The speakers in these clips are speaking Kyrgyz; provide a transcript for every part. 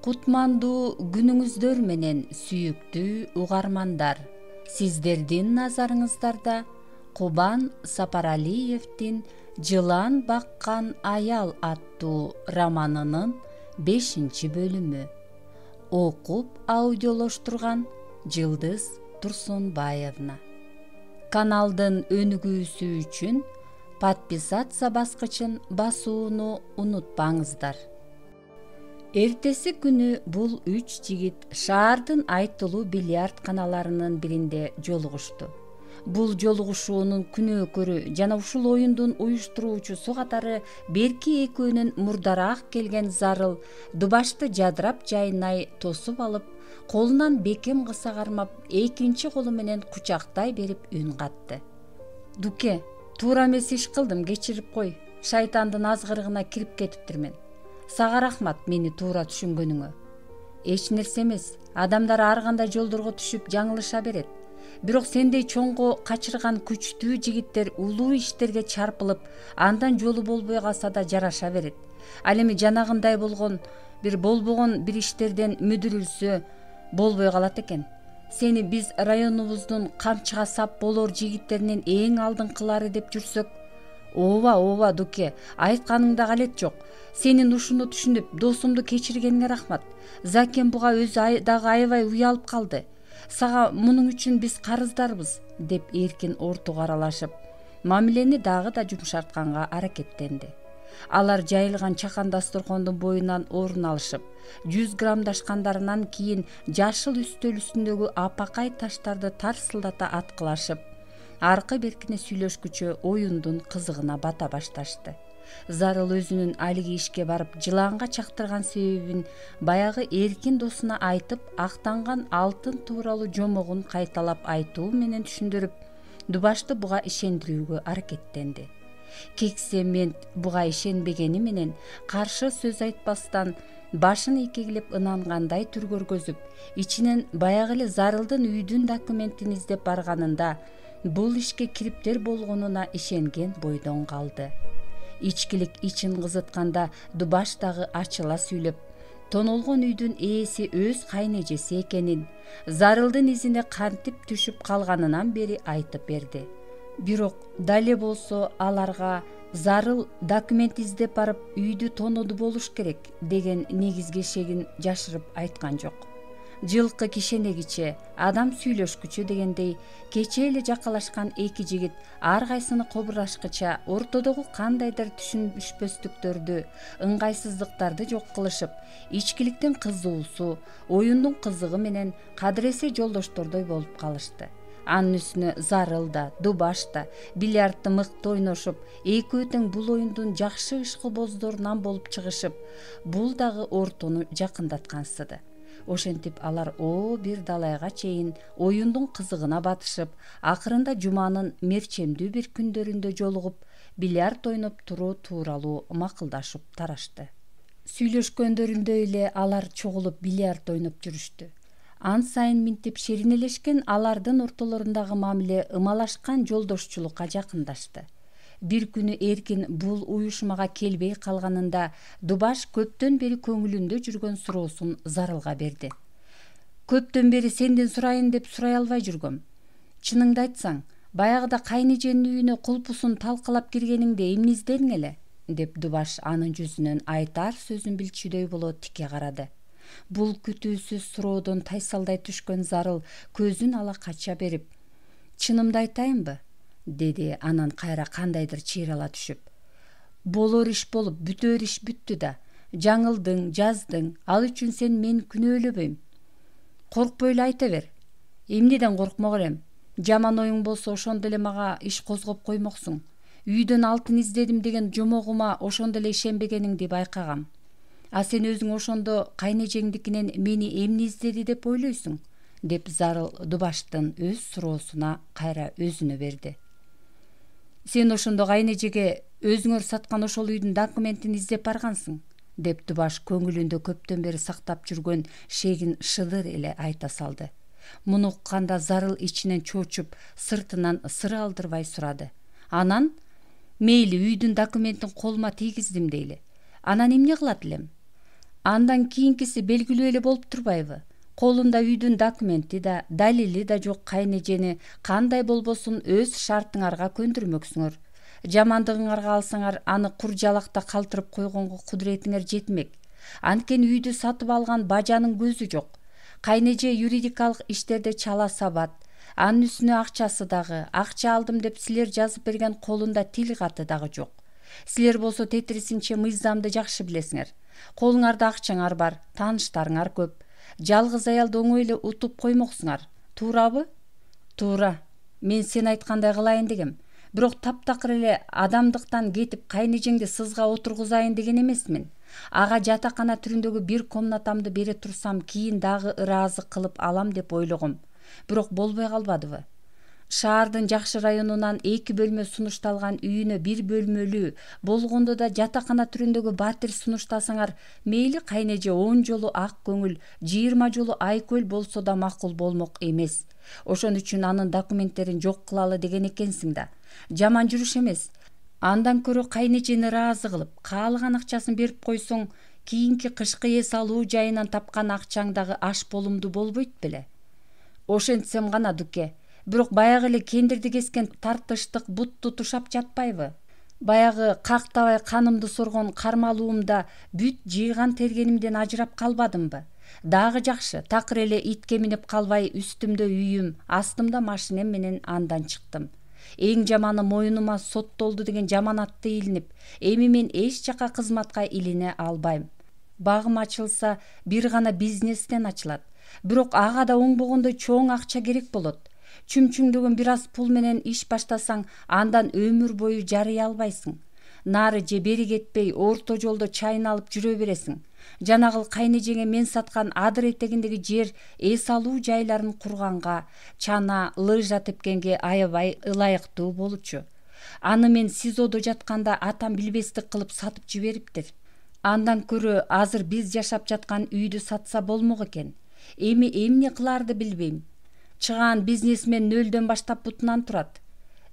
Кутмандуу күнүңүздөр менен сүйүктүү угармандар. Сиздердин назарыңыздарда Кубан Сапаралиевдин «Жылан баккан аял» аттуу романынын 5-бөлүмү. Окуп аудиолоштурган Жылдыз Турсунбаевна. Каналдын өнүгүүсү үчүн подписаться баскычын басууну унутпаңыздар. Эртеси күнү бул 3 жигит шаардын айтылуу бильярдканаларынын биринде жолугушту. Бул жолугушуунун күнөөкөрү жана ушул оюндун уюштуруучусу катары берки экөөнүн мурдараак келген Зарыл Дубашты жадырап жайнай тосуп алып, колунан бекем кыса кармап, экинчи колу менен кучактай берип үн катты. «Дуке, туура эмес иш кылдым, кечирип кой. Шайтандын азгырыгына кирип кетиптирмин. Сага рахмат мени туура түшүнгөнүңө. Эч нерсе эмес, адамдар ар кандай жолдорго түшүп жаңылыша берет. Бирок сендей чоңго качырган күчтүү жигиттер улуу иштерге чарпылып, андан жолу болбой калса да жараша берет. Ал эми жанагындай болбогон бир иштерден мүдүрүлсө болбой калат экен. Сени биз районубуздун камчыга сап болор жигиттеринин эң алдыңкылары деп жүрсөк. Ооба, Дуке, айтканыңда калет жок. Сенин ушуну түшүнүп, досумду кечиргениңе рахмат. Закен буга өзү дагы аябай уялып калды. Сага мунун үчүн биз карыздарбыз, деп эркин ортого аралашып, мамилени дагы да жумшартканга аракеттенди. Алар жайылган чакан дасторкондун боюнан орун алышып, 100 грамдашкандарынан кийин жашыл үстөл үстүндөгү апакай таштарды тарсылдата аткылашып, аркы беркине сүйлөшкүчө оюндун кызыгына бата башташты. Зарыл өзүнүн алиги ишке барып жыланга чактырган себебин баягы эркин досуна айтып, актанган алтын тууралуу жомогун кайталап айтуу менен түшүндүрүп, Дубашты буга ишендирүүгө аракеттенди. Кексемент буга ишенбегени менен каршы сөз айтпастан башын экегилеп ынангандай түр көргөзүп, ичинен баягы эле Зарылдын үйдүн документин издеп барганында бул ишке кириптер болгонуна ишенген бойдон калды. Ичкилик ичин кызытканда Дубаш дагы ачыла сүйлөп, тонолгон үйдүн ээси өз кайнежеси экенин, Зарылдын изине кантип түшүп калганынан бери айтып берди. Бирок дале болсо аларга Зарыл документ издеп барып үйдү тоноду болуш керек деген негизги шегин жашырып айткан жок. Жылкы кишенегиче, адам сүйлөшкүчө дегендей, кечээ эле жакалашкан эки жигит ар кайсыны кобурашкыча ортодогу кандайдыр түшүнүшпөстүктөрдү, ыңгайсыздыктарды жок кылышып, ичкиликтин кызуусу, оюндун кызыгы менен кадыресе жолдоштордой болуп калышты. Анын үстүнө Зарыл да, Дубаш да бильярдты мыкты ойношуп, экөө тең бул оюндун жакшы ишкыбоздорунан болуп чыгышып, бул дагы ортону жакындаткансыды. Ошентип алар бир далайга чейин оюндун кызыгына батышып, акырында жуманын мерчемдүү бир күндөрүндө жолугуп, бильярд ойноп туруу тууралуу макулдашып тарашты. Сүйлөшкөндөрүндөй эле алар чогулуп бильярд ойноп жүрүштү. Ан сайын минтип шеринелешкен алардын ортолорундагы мамиле ымалашкан жолдошчулукка жакындашты. Бир күнү эркин бул уюшмага келбей калганында Дубаш көптөн бери көңүлүндө жүргөн суроосун Зарылга берди. Көптөн бери сенден сурайын деп сурай албай жүргөм. Чыныңды айтсаң, баягыда кайнеженин үйүнө кулпусун талкалап киргениңде эмне издедиң эле? Деп Дубаш анын жүзүнөн айтар сөзүн билчүдөй боло тике карады. Бул күтүүсүз суроодон тайсалдай түшкөн Зарыл көзүн ала кача берип, чынымды айтайынбы? Деди анан кайра кандайдыр чыйрала түшүп. Болор иш болуп, бүтөр иш бүттү да. Жаңылдың, жаздың, ал үчүн сен мени күнөөлөбөйм. Коркпой эле айта бер. Эмнеден коркмок элем? Жаман оюң болсо ошондо эле мага иш козгоп коймоксуң. Үйдөн алтын издедим деген жомогума ошондо эле ишенбегениңди байкагам. А сен өзүң ошондо кайнежеңдикинен мени эмне издеди деп ойлойсуң? Деп Зарыл Дубаштын өз суроосуна кайра өзүнө берди. Сен ошондо кайнежеге өзүңөр саткан ошол үйдүн документин издеп баргансың, деп Дубаш көңүлүндө көптөн бери сактап жүргөн шегин шыдыр эле айта салды. Муну укканда Зарыл ичинен чоочуп, сыртынан сыр алдырбай сурады. Анан, мейли үйдүн документин колума тийгиздим дейли. Анан эмне кылат элем? Андан кийинкиси белгилүү эле болуп турбайбы? Колунда үйдүн документи да, далили да жок кайнэжени кандай болбосун өз шартыңарга көндүрмөксүңөр. Жамандыгыңарга алсаңар, аны кур жалакта калтырып койгонго кудуретиңер жетмек. Анткени үйдү сатып алган бажанын көзү жок. Кайнеже юридикалык иштерде чала сабат. Анын үстүнө акчасы дагы, акча алдым деп силер жазып берген колунда тил каты дагы жок. Силер болсо тетирисинче мыйзамды жакшы билесиңер. Колуңарда акчаңар бар, тааныштарыңар көп. Жалгыз аялды оңой эле утуп коймоксуңар. Туурабы? Туура. Мен сен айткандай кылайын дегем. Бирок таптакыр эле адамдыктан кетип кайнежеңди сызга отургузайын деген эмесмин. Ага жатакана түрүндөгү бир комнатамды бере турсам, кийин дагы ыраазы кылып алам деп ойлогом. Бирок болбой калбадыбы? Шаардын жакшы районунан 2 бөлмө сунушталган үйүнө 1 бөлмөлүү болгондо да жатакана түрүндөгү батир сунуштасаңар, мейли кайнеже 10 жолу ак көңүл, 20 жолу айкөл болсо да макул болмок эмес. Ошон үчүн анын документтерин жок кылалы деген экенсиң да. Жаман жүрүш эмес. Андан көрө кайнежени ыраазы кылып, каалаган акчасын берип койсоң, кийинки кышкы эс алуу жайынан тапкан акчаң дагы аш болумду болбойт беле? Ошентсем гана, Дуке. Бирок баягы эле кендирди кескен тартыштык бутту тушап жатпайбы? Баягы кактабай канымды соргон кармалуумда бүт жыйган тергенимден ажырап калбадымбы? Дагы жакшы, такыр эле итке минип калбай, үстүмдө үйүм, астымда машинем менен андан чыктым. Эң жаманы моюнума соттолду деген жаманатты илинип, эми мен эч жака кызматка илине албайм. Багым ачылса, бир гана бизнестен ачылат. Бирок ага да оңбогондой чоң акча керек болот. Чүмчүңдөгөн бир аз пул менен иш баштасаң, андан өмүр бою жарый албайсың. Нары же бери кетпей, орто жолдо чайналып жүрө бересиң. Жанагыл кайнежеңе мен саткан адыр этегиндеги жер эс алуу жайларын курганга, чана, лыжа тепкенге аябай ылайыктуу болчу. Аны мен СИЗОдо жатканда атам билбестик кылып сатып жибериптир. Андан көрө азыр биз жашап жаткан үйдү сатса болмок экен. Эми эмне кыларды билбейм. Чыгаан бизнесмен нөлдөн баштап бутунан турат.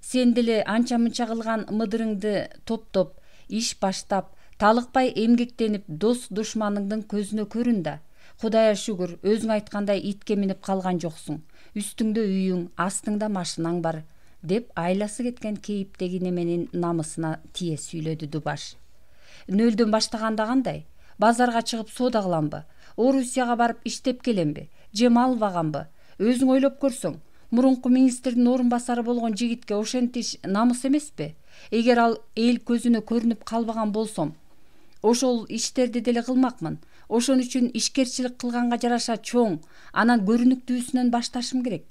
Сен деле анча-мынча кылган мыдырыңды топтоп, иш баштап, талыкпай эмгектенип, дос душманыңдын көзүнө көрүн да. Кудайга шүгүр, өзүң айткандай итке минип калган жоксуң. Үстүңдө үйүң, астыңда машинаң бар, деп айласы кеткен кейиптеги неменин намысына тие сүйлөдү Дубаш. Нөлдөн баштаганда кандай? Базарга чыгып соода кыламбы? Орусияга барып иштеп келемби? Же мал багамбы? Өзүң ойлоп көрсөң, мурунку министрдин орун басары болгон жигитке ошентиш намыс эмеспи? Эгер ал эл көзүнө көрүнүп калбаган болсом, ошол иштерди деле кылмакмын. Ошон үчүн ишкерчилик кылганга жараша чоң, анан көрүнүктүүсүнөн башташым керек.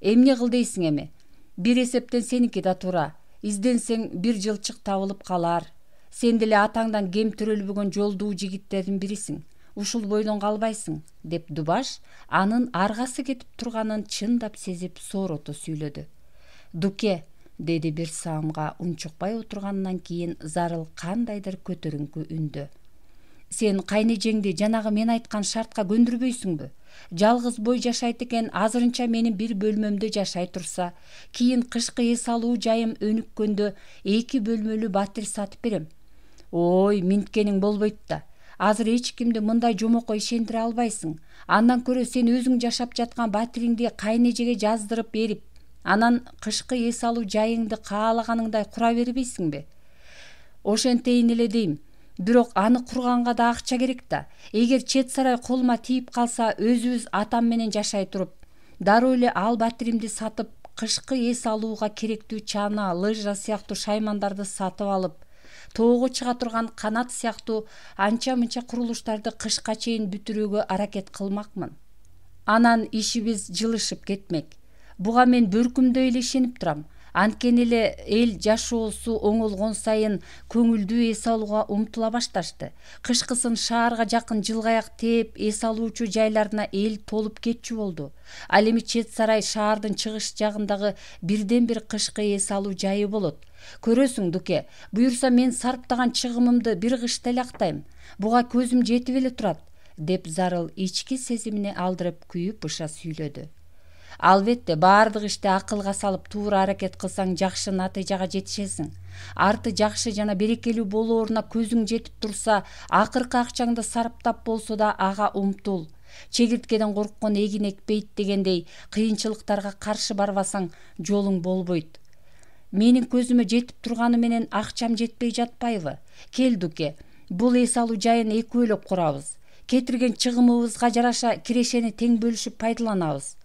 Эмне кыл дейсиң эми? Бир эсептен сеники да туура. Изденсең бир жылчык табылып калар. Сен деле атаңдан кем төрөлбөгөн жолдуу жигиттердин бирисиң. Ушул бойдон калбайсың, деп Дубаш анын аргасы кетип турганын чындап сезип соорото сүйлөдү. Дуке, деди бир саамга унчукпай отургандан кийин зарыл кандайдыр көтөрүңкү үндө. Сен кайнежеңди жанагы мен айткан шартка көндүрбөйсүңбү? Жалгыз бой жашайт экен, азырынча менин бир бөлмөмдө жашай турса, кийин кышкы эс алуу жайым өнүккөндө 2 бөлмөлүү батир сатып берем. Ой, минткениң болбойт да. Азыр эч кимди мындай жомокко ишендире албайсың. Андан көрө сен өзүң жашап жаткан батириңди кайнежеге жаздырып берип, анан кышкы эс алуу жайыңды каалаганыңдай кура бербейсиңби? Ошентейин эле дейм. Бирок аны курганга да акча керек да. Эгер чет сарай колума тийип калса, өзүбүз атам менен жашай туруп, дароо эле ал батиримди сатып, кышкы эс алууга керектүү чана, лыжа сыяктуу шаймандарды сатып алып, тоого чыга турган канат сыяктуу анча-мынча курулуштарды кышка чейин бүтүрүүгө аракет кылмакмын. Анан ишибиз жылышып кетмек. Буга мен бөркүмдөй эле ишенип турам. Анткени эле эл жашоосу оңолгон сайын көңүлдүү эс алууга умтула башташты. Кышкысын шаарга жакын жылгаяк тээп эс алуучу жайларына эл толуп кетчү болду. Ал эми чет сарай шаардын чыгыш жагындагы бирден бир кышкы эс алуу жайы болот. Көрөсүң, Дуке, буюрса мен сарптаган чыгымымды бир кышта эле актайм. Буга көзүм жетип эле турат, деп зарыл ички сезимине алдырып күйүп быша сүйлөдү. Албетте, баардык ишти акылга салып туура аракет кылсаң жакшы натыйжага жетишесиң. Арты жакшы жана берекелүү болооруна көзүң жетип турса, акыркы акчаңды сарптап болсо да ага умтул. Чегирткеден корккон эгин экпейт дегендей, кыйынчылыктарга каршы барбасаң жолуң болбойт. Менин көзүмө жетип турганы менен акчам жетпей жатпайбы? Кел Дуке, бул эс алуу жайын экөөлөп курабыз. Кетирген чыгымыбызга жараша кирешени тең бөлүшүп пайдаланабыз.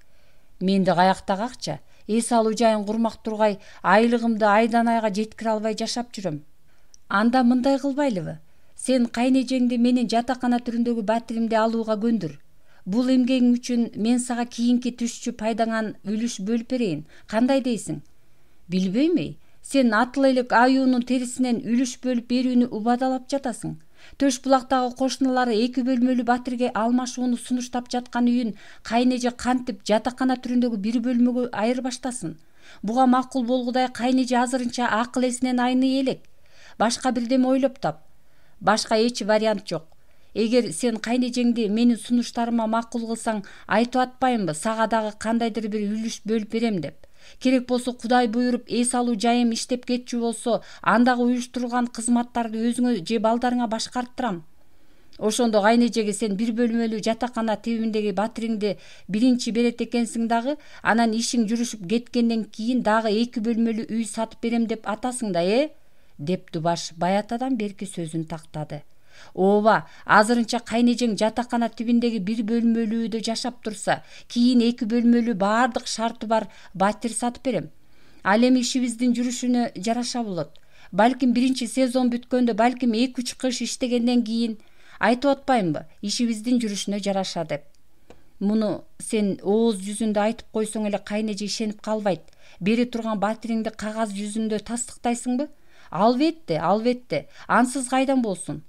Менде каяктагы акча? Эс алуу жайын курмак тургай, айлыгымды айдан айга жеткире албай жашап жүрөм. Анда мындай кылбайлыбы? Сен кайнежеңди менин жатакана түрүндөгү батиримди алууга көндүр. Бул эмгегиң үчүн мен сага кийинки түшчү пайдаңан үлүш бөлүп берейин. Кандай дейсиң? Билбейм, сен атыл элек аюунун терисинен үлүш бөлүп берүүнү убадалап жатасың. Төш булактагы кошуналары 2 бөлмөлүү батирге алмашууну сунуштап жаткан үйүн кайнеже кантип жатакана түрүндөгү 1 бөлмөгө айырбаштасын? Буга макул болгудай кайнеже азырынча акыл эсинен айный элек. Башка бирдеме ойлоп тап. Башка эч вариант жок. Эгер сен кайнежеңди менин сунуштарыма макул кылсаң, айтып атпаймынбы сага дагы кандайдыр бир үлүш бөлүп берем деп. Керек болсо Кудай буйруп эс алуу жайым иштеп кетчү болсо, андагы уюштурган кызматтарды өзүңө же балдарыңа башкарттырам. Ошондо кайнежеге сен 1 бөлмөлүү жатакана тибиндеги батириңди биринчи берет экенсиң дагы, анан ишиң жүрүшүп кеткенден кийин дагы 2 бөлмөлүү үй сатып берем деп атасың да, деп Дубаш баятадан берки сөзүн тактады. Ооба, азырынча кайнежең жатакана тибиндеги 1 бөлмөлүүдө жашап турса, кийин 2 бөлмөлүү баардык шарты бар батир сатып берем. Ал эми ишибиздин жүрүшүнө жараша болот. Балким биринчи сезон бүткөндө, балким 2-3 кыш иштегенден кийин, айтып атпаймынбы, ишибиздин жүрүшүнө жараша деп. Муну сен ооз жүзүндө айтып койсоң эле кайнеже ишенип калбайт. Бери турган батириңди кагаз жүзүндө тастыктайсыңбы? Албетте, ансыз кайдан болсун?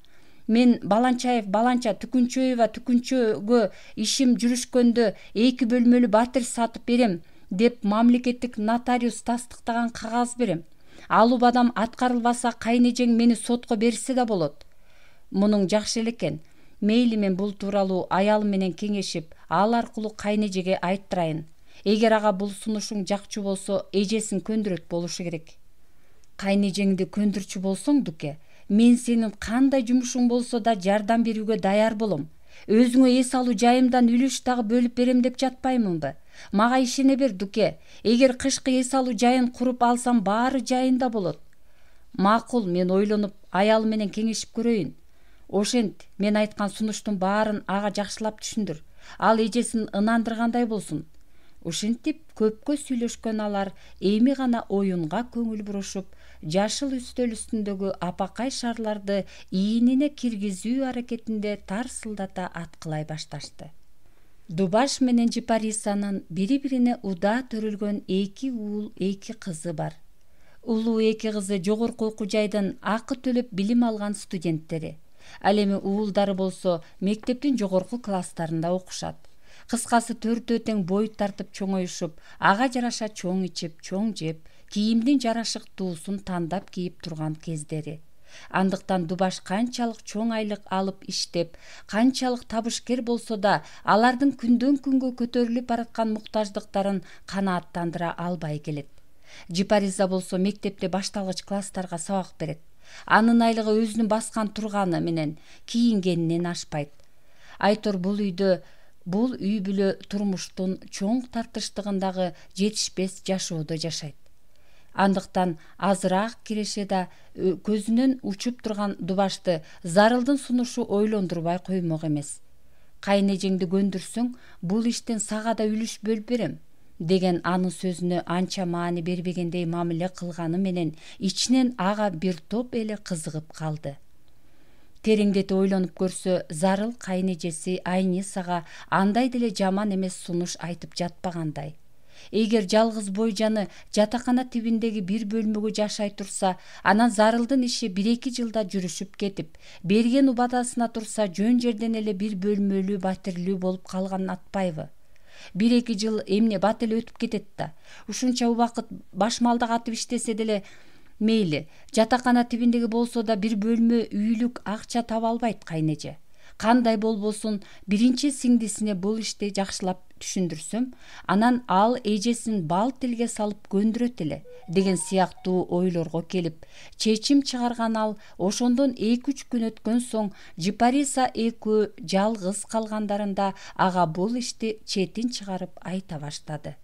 Мен Баланчаев Баланча Түкүнчөева Түкүнчөгө ишим жүрүшкөндө 2 бөлмөлүү батир сатып берем деп мамлекеттик нотариус тастыктаган кагаз берем. Ал убадам аткарылбаса, кайнежең мени сотко берсе да болот. Мунуң жакшы эле экен. Мейли, мен бул тууралуу аялым менен кеңешип, ал аркылуу кайнежеге айттырайын. Эгер ага бул сунушуң жакчу болсо, эжесин көндүрөт болушу керек. Кайнежеңди көндүрчү болсоң, Дуке, мен сенин кандай жумушуң болсо да жардам берүүгө даяр болом. Өзүңө эс алуу жайымдан үлүш дагы бөлүп берем деп жатпаймынбы? Мага ишене бер, Дуке. Эгер кышкы эс алуу жайын куруп алсам, баары жайында болот. Макул, мен ойлонуп, аялым менен кеңешип көрөйүн. Ошент, мен айткан сунуштун баарын ага жакшылап түшүндүр. Ал эжесин ынандыргандай болсун. Ушинтип көпкө сүйлөшкөн алар эми гана оюнга көңүл бурушуп, жашыл үстөл үстүндөгү апакай шарларды ийинине киргизүү аракетинде тарсылдата аткылай башташты. Дубаш менен Жипарисанын бири-бирине удаа төрөлгөн 2 уул, 2 кызы бар. Улуу 2 кызы жогорку окуу жайдан акы төлөп билим алган студенттери. Ал эми уулдары болсо мектептин жогорку класстарында окушат. Кыскасы, төртөө тең бой тартып чоңоюшуп, ага жараша чоң ичип, чоң жеп, кийимдин жарашыктуусун тандап кийип турган кездери. Андыктан Дубаш канчалык чоң айлык алып иштеп, канчалык табышкер болсо да, алардын күндөн күнгө көтөрүлүп бараткан муктаждыктарын канааттандыра албай келет. Жипариза болсо мектепте башталгыч класстарга сабак берет. Анын айлыгы өзүнүн баскан турганы менен кийингенинен ашпайт. Айтор бул үй бүлө турмуштун чоң тартыштыгындагы жетишпес жашоодо жашайт. Андыктан азыраак киреше да көзүнөн учуп турган Дубашты зарылдын сунушу ойлондурбай коймок эмес. Кайнежеңди көндүрсөң, бул иштен сага да үлүш бөлүп берем деген анын сөзүнө анча маани бербегендей мамиле кылганы менен ичинен ага бир топ эле кызыгып калды. Тереңдете ойлонуп көрсө, зарыл кайнежеси Айнисага андай деле жаман эмес сунуш айтып жатпагандай. Эгер жалгыз бойжаны жатакана тибиндеги 1 бөлмөгө жашай турса, анан зарылдын иши 1-2 жылда жүрүшүп кетип, берген убадасына турса, жөн жерден эле 1 бөлмөлүү батирлүү болуп калганын атпайбы? 1-2 жыл эмне бат эле өтүп кетет да. Ушунча убакыт башмалдак атып иштесе деле мейли, жатакана тибиндеги болсо да 1 бөлмө үйлүк акча таба албайт кайнеже. Кандай болбосун биринчи сиңдисине бул ишти жакшылап түшүндүрсөм, анан ал эжесин бал тилге салып көндүрөт эле деген сыяктуу ойлорго келип, чечим чыгарган ал ошондон 2-3 күн өткөн соң Жипариса экөө жалгыз калгандарында ага бул ишти четин чыгарып айта баштады.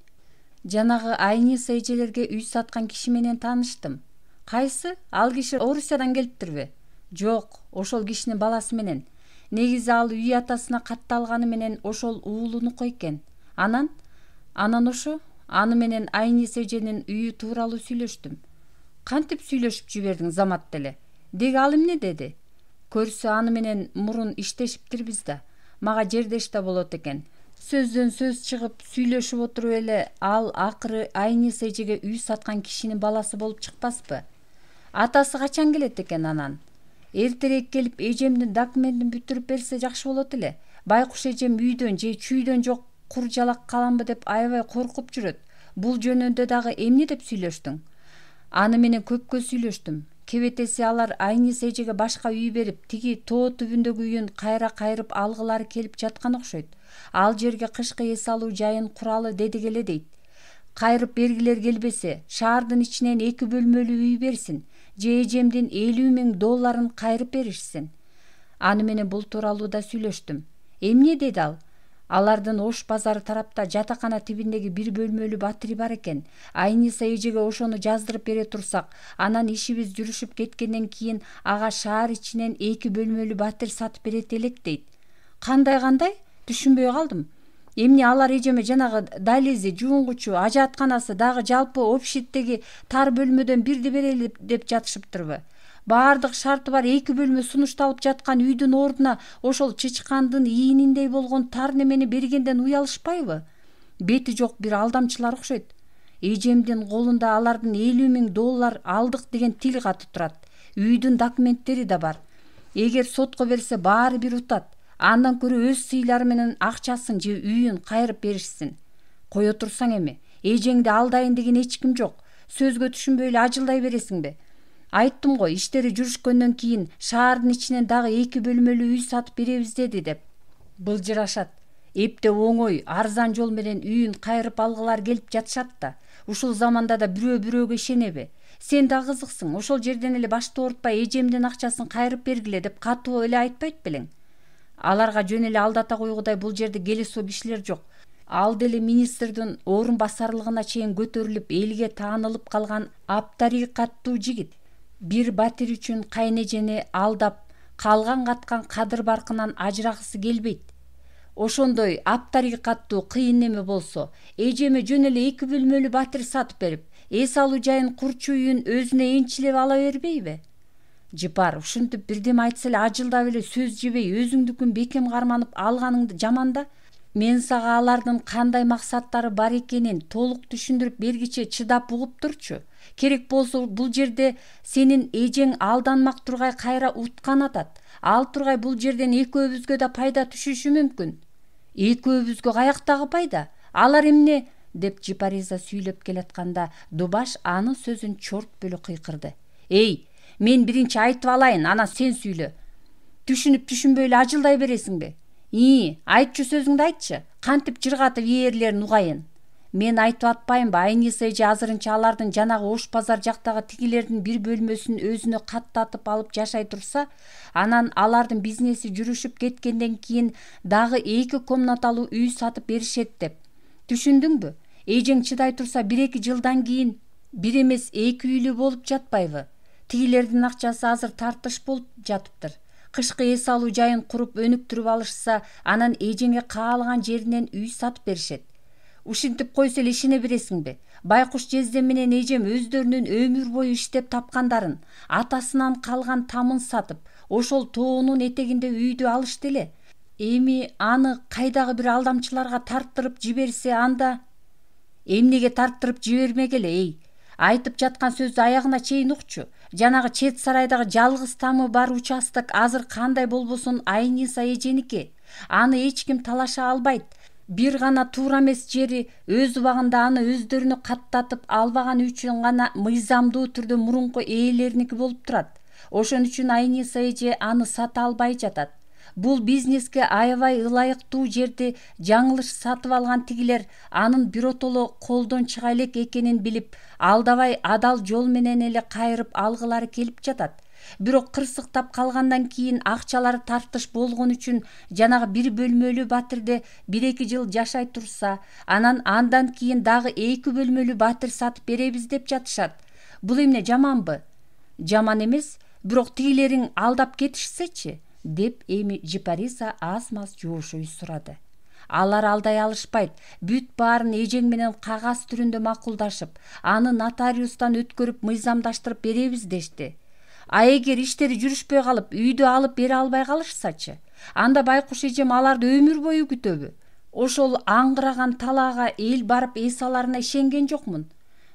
Жанагы Айниса эжелерге үй саткан киши менен тааныштым. Кайсы? Ал киши Орусиядан келиптирби? Жок, ошол кишинин баласы менен. Негизи ал үй атасына катталганы менен ошол уулунуку экен. Анан ошо аны менен Айниса эженин үйү тууралуу сүйлөштүм. Кантип сүйлөшүп жибердиң замат деле? Деги ал эмне деди? Көрсө аны менен мурун иштешиптирбиз да. Мага жердеш да болот экен. Сөздөн сөз чыгып сүйлөшүп отуруп эле ал акыры Айниса эжеге үй саткан кишинин баласы болуп чыкпаспы? Атасы качан келет экен анан? Эртерээк келип эжемдин документин бүтүрүп берсе жакшы болот эле. Байкуш эжем үйдөн же чүйдөн жок кур жалак каламбы деп аябай коркуп жүрөт. Бул жөнүндө дагы эмне деп сүйлөштүң? Аны менен көпкө сүйлөштүм. Кебетеси алар Айниса эжеге башка үй берип, тиги тоо түбүндөгү үйүн кайра кайрып алгылары келип жаткан окшойт. Ал жерге кышкы эс алуу жайын куралы дедик эле дейт. Кайрып бергилер келбесе, шаардын ичинен 2 бөлмөлүү үй берсин, же эжемдин $50,000 кайрып беришсин. Аны менен бул тууралуу да сүйлөштүм. Эмне деди ал? Алардын Ош базары тарапта жатакана тибиндеги 1 бөлмөлүү батири бар экен. Айниса эжеге ошону жаздырып бере турсак, анан ишибиз жүрүшүп кеткенден кийин ага шаар ичинен 2 бөлмөлүү батир сатып берет элек дейт. Кандай? Түшүнбөй калдым. Эмне алар эжеме жанагы дализи, жуунгучу, ажаатканасы дагы жалпы общиттеги тар бөлмөдөн бирди берели деп жатышыптырбы? Баардык шарты бар 2 бөлмө сунушталып жаткан үйдүн ордуна ошол чычкандын ийининдей болгон тар немени бергенден уялышпайбы? Бети жок бир алдамчылар окшойт. Эжемдин колунда алардын $50,000 алдык деген тил каты турат. Үйдүн документтери да бар. Эгер сотко берсе баары бир утат. Андан көрө өз сыйлары менен акчасын же үйүн кайрып беришсин. Кое турсаң эми, эжеңди алдайын деген эч ким жок. Сөзгө түшүнбөй эле ажылдай бересиңби? Айттым го, иштери жүрүшкөндөн кийин шаардын ичинен дагы 2 бөлмөлүү үй сатып беребиз деди деп. Былжырашат. Эпте оңой, арзан жол менен үйүн кайрып алгылар келип жатышат да. Ушул заманда да бирөө-бирөөгө ишенеби? Сен да кызыксың. Ошол жерден эле башты оорутпай эжемдин акчасын кайрып бергиле деп катуу эле айтпайт белең? Аларга жөн эле алдата койгудай бул жерде келесоо кишилер жок. Ал деле министрдин орун басарлыгына чейин көтөрүлүп, элге таанылып калган аптарикаттуу жигит. Бир батир үчүн кайнэжени алдап, калган каткан кадыр баркынан ажырагысы келбейт. Ошондой аптарикаттуу кыйын неме болсо, эжеме жөн эле 2 бөлмөлүү батир сатып берип, эс алуу жайын курчу үйүн өзүнө энчилеп ала бербейби? Жипар, ушинтип бирдеме айтса эле ажылдап эле сөз жебей өзүңдүкүн бекем карманып алганыңды жаманда. Мен сага алардын кандай максаттары бар экенин толук түшүндүрүп бергиче чыдап угуп турчу. Керек болсо бул жерде сенин эжең алданмак тургай кайра уткан атат. Ал тургай бул жерден экөөбүзгө да пайда түшүшү мүмкүн. Экөөбүзгө каяктагы пайда? Алар эмне? Деп Жипариза сүйлөп келатканда Дубаш анын сөзүн чорт бөлө кыйкырды. Эй, мен биринчи айтып алайын, анан сен сүйлө. Түшүнүп түшүнбөй эле ажылдай бересиңби? Айтчу сөзүңдү айтчы. Кантип жыргатып ээрлерин угайын. Мен айтып атпайынбы, Айниса эже азырынча алардын жанагы Ош базар жактагы тигилердин 1 бөлмөсүн өзүнө каттатып алып жашай турса, анан алардын бизнеси жүрүшүп кеткенден кийин дагы 2 комнаталуу үй сатып беришет деп. Түшүндүңбү? Эжең чыдай турса 1-2 жылдан кийин бир эмес 2 үйлүү болуп жатпайбы? Тигилердин акчасы азыр тартыш болуп жатыптыр. Кышкы эс алуу жайын куруп өнүктүрүп алышса, анан эжеңе каалаган жеринен үй сатып беришет. Ушинтип койсо эле ишене бересиңби? Байкуш жездем менен эжем өздөрүнүн өмүр бою иштеп тапкандарын, атасынан калган тамын сатып, ошол тоонун этегинде үйдү алышты эле. Эми аны кайдагы бир алдамчыларга тарттырып жиберсе, анда эмнеге тарттырып жибермегиле, эй? Айтып жаткан сөздү аягына чейин укчу. Жанагы чет сарайдагы жалгыз тамы бар участок азыр кандай болбосун Айниса эженики. Аны эч ким талаша албайт. Бир гана туура эмес жери өз убагында аны өздөрүнө каттатып албаган үчүн гана мыйзамдуу түрдө мурунку ээлериники болуп турат. Ошон үчүн Айниса эже аны сата албай жатат. Бул бизнеске аябай ылайыктуу жерди жаңылыш сатып алган тигилер анын биротоло колдон чыга элек экенин билип, алдабай адал жол менен эле кайрып алгылары келип жатат. Бирок кырсыктап калгандан кийин акчалары тартыш болгон үчүн жанагы бир бөлмөлүү батирде 1-2 жыл жашай турса, андан кийин дагы 2 бөлмөлүү батир сатып беребиз деп жатышат. Бул эмне, жаманбы? Жаман эмес, бирок тигилериң алдап кетишсечи, деп эми Жипариса аз-маз жоошуй сурады. Алар алдай алышпайт. Бүт баарын эжең менен кагаз түрүндө макулдашып, аны нотариустан өткөрүп мыйзамдаштырып беребиз дешти. А эгер иштери жүрүшпөй калып, үйдү алып бере албай калышсачы, анда байкуш эжем аларды өмүр бою күтөбү? Ошол аңгыраган талаага эл барып эс аларына ишенген жокмун.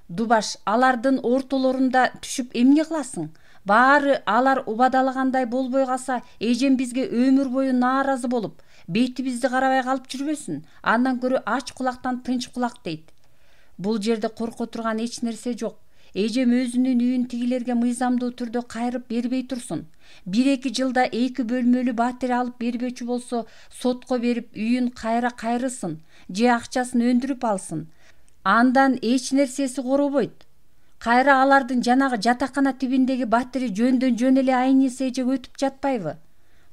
Дубаш, алардын ортолорунда түшүп эмне кыласың? Баары алар убадалагандай болбой калса, эжем бизге өмүр бою нааразы болуп, бетибизди карабай калып жүрбөсүн. Андан көрө ач кулактан тынч кулак дейт. Бул жерде корко турган эч нерсе жок. Эжем өзүнүн үйүн тигилерге мыйзамдуу түрдө кайрып бербей турсун. 1-2 жылда 2 бөлмөлүү батир алып бербөчү болсо, сотко берип үйүн кайра кайрысын же акчасын өндүрүп алсын. Андан эч нерсеси коробойт. Кайра алардын жанагы жатакана тибиндеги батири жөндөн жөн эле айнис эжеге өтүп жатпайбы?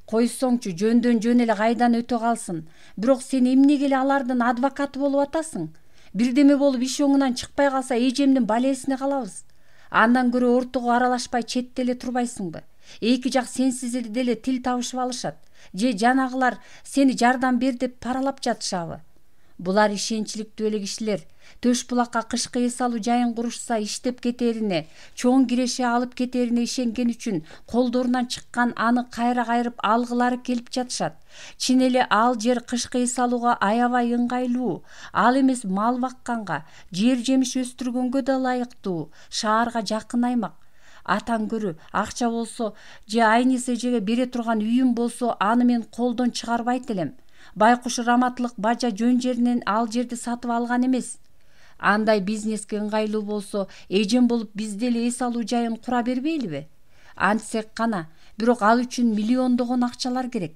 Койсоңчу, жөндөн жөн эле кайдан өтө калсын. Бирок сен эмнеге эле алардын адвокаты болуп атасың? Бирдеме болуп иш оңунан чыкпай калса, эжемдин балесине калабыз. Андан көрө ортого аралашпай четте эле турбайсыңбы? Эки жак сенсиз деле тил табышып алышат. Же жанагылар сени жардам бер деп паралап жатышабы? Булар ишенчиликтүү эле кишилер. Төш булакка кышкы эс алуу жайын курушса, иштеп кетерине, чоң киреше алып кетерине ишенген үчүн колдорунан чыккан аны кайра кайрып алгылары келип жатышат. Чын эле ал жер кышкы эс алууга аябай ыңгайлуу. Ал эмес мал бакканга, жер жемиш өстүргөнгө да ылайыктуу, шаарга жакын аймак. Атаң көрү, акча болсо же айнис эжеге бере турган үйүм болсо, аны мен колдон чыгарбайт элем. Байкуш Раматылык бажа жөн жеринен ал жерди сатып алган эмес. Андай бизнеске ыңгайлуу болсо, эжем болуп биз деле эс алуу жайын кура бербейлиби? Антсек кана, бирок ал үчүн миллиондогон акчалар керек.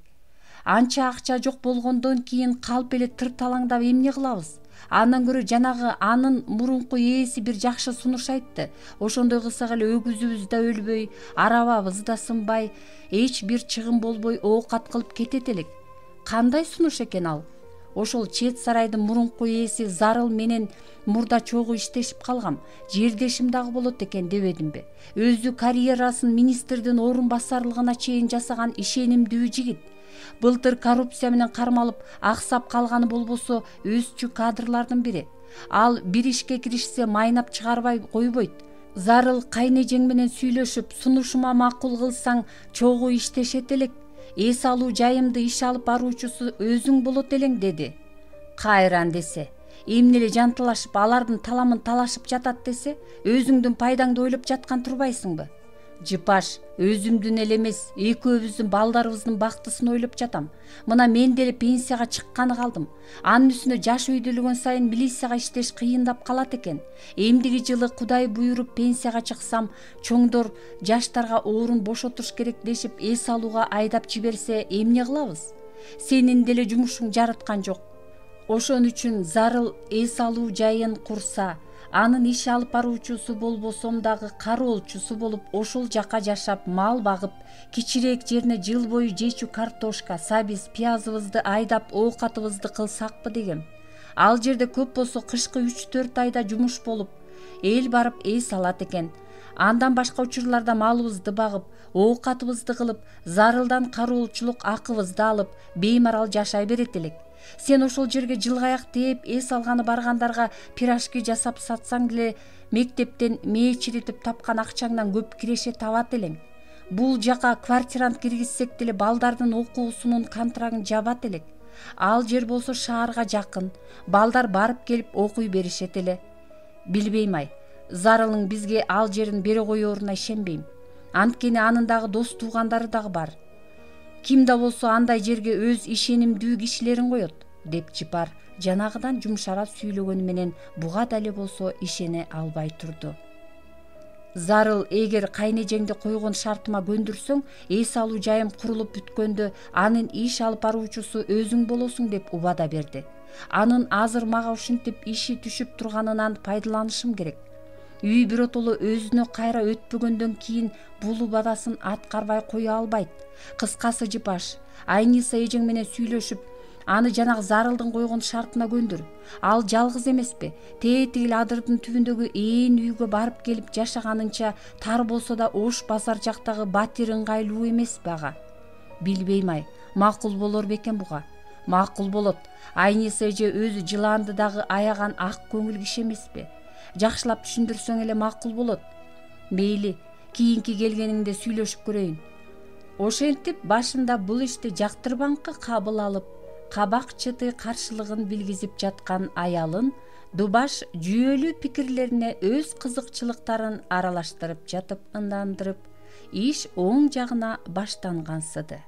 Анча акча жок болгондон кийин калп эле тырталаңдап эмне кылабыз? Андан көрө жанагы анын мурунку ээси бир жакшы сунуш айтты. Ошондой кылсак эле өгүзүбүз да өлбөй, арабабыз да сынбай, эч бир чыгым болбой оокат кылып кетет элек. Кандай сунуш экен ал? Ошол чет сарайдын мурунку ээси Зарыл менен мурда чогуу иштешип калгам. Жердешим дагы болот экен дебедимби? Өзү карьерасын министрдин орун басарлыгына чейин жасаган ишенимдүү жигит. Былтыр коррупция менен кармалып, аксап калганы болбосо өзчү кадрлардын бири. Ал бир ишке киришсе майнап чыгарбай койбойт. Зарыл кайнэжең менен сүйлөшүп, сунушума макул кылсаң чогуу иштешет элек. Эс алуу жайымды иш алып баруучусу өзүң болот элең, деди. Кайран десе, эмне эле жанталашып, алардын таламын талашып жатат десе, өзүңдүн пайдаңды ойлоп жаткан турбайсыңбы? Жыпаш, өзүмдүн эле эмес, экөөбүздүн балдарыбыздын бактысын ойлоп жатам. Мына мен деле пенсияга чыкканы калдым. Анын үстүнө жаш өйдөлгөн сайын милицияга иштеш кыйындап калат экен. Эмдиги жылы Кудай буйруп пенсияга чыксам, чоңдор жаштарга орун бошотуш керек дешип эс алууга айдап жиберсе, эмне кылабыз? Сенин деле жумушуң жараткан жок. Ошон үчүн Зарыл эс алуу жайын курса, анын иш алып баруучусу болбосом дагы кароолчусу болуп, ошол жака жашап, мал багып, кичирээк жерине жыл бою жечү картошка, сабиз, пиязыбызды айдап, оокатыбызды кылсакпы дегем. Ал жерде көп болсо кышкы 3-4 айда жумуш болуп, эл барып эс алат экен. Андан башка учурларда малыбызды багып, оокатыбызды кылып, Зарылдан кароолчулук акыбызды алып, беймарал жашай берет элек. Сен ошол жерге жылгаяк тээп эс алганы баргандарга пирожки жасап сатсаң деле, мектептен мээчиритип тапкан акчаңдан көп киреше табат элең. Бул жака квартирант киргизсек деле балдардын окуусунун контрагын жабат элек. Ал жер болсо шаарга жакын, балдар барып келип окуй беришет эле. Билбейм ай, Зарылың бизге ал жерин бере коёруна ишенбейм. Анткени анын дагы дос туугандары дагы бар. Ким да болсо андай жерге өз ишенимдүү кишилерин коет, деп Жыпар жанагыдан жумшара сүйлөгөнү менен буга дале болсо ишене албай турду. зарыл, эгер кайнэжеңди койгон шартыма көндүрсөң, эс алуу жайым курулуп бүткөндө анын иш алып баруучусу өзүң болосуң деп убада берди. Анын азыр мага ушинтип иши түшүп турганынан пайдаланышым керек. Үй биротоло өзүнө кайра өтпөгөндөн кийин бул убадасын аткарбай кое албайт. Кыскасы Жыпаш, Айниса эжең менен сүйлөшүп, аны жанагы зарылдын койгон шартына көндүр. Ал жалгыз эмеспи, тетигил адырдын түбүндөгү ээн үйгө барып келип жашаганынча тар болсо да Ош базар жактагы батир ыңгайлуу эмеспи ага? Билбейм ай, макул болор бекен буга? Макул болот. Айниса эже өзү жылаанды дагы аяган ак көңүл киши эмеспи? Жакшылап түшүндүрсөң эле макул болот. Мейли, кийинки келгениңде сүйлөшүп көрөйүн. Ошентип башында бул ишти жактырбаңкы кабыл алып, кабак чыты каршылыгын билгизип жаткан аялын Дубаш жүйөлүү пикирлерине өз кызыкчылыктарын аралаштырып жатып ындандырып, иш оң жагына баштангансыды.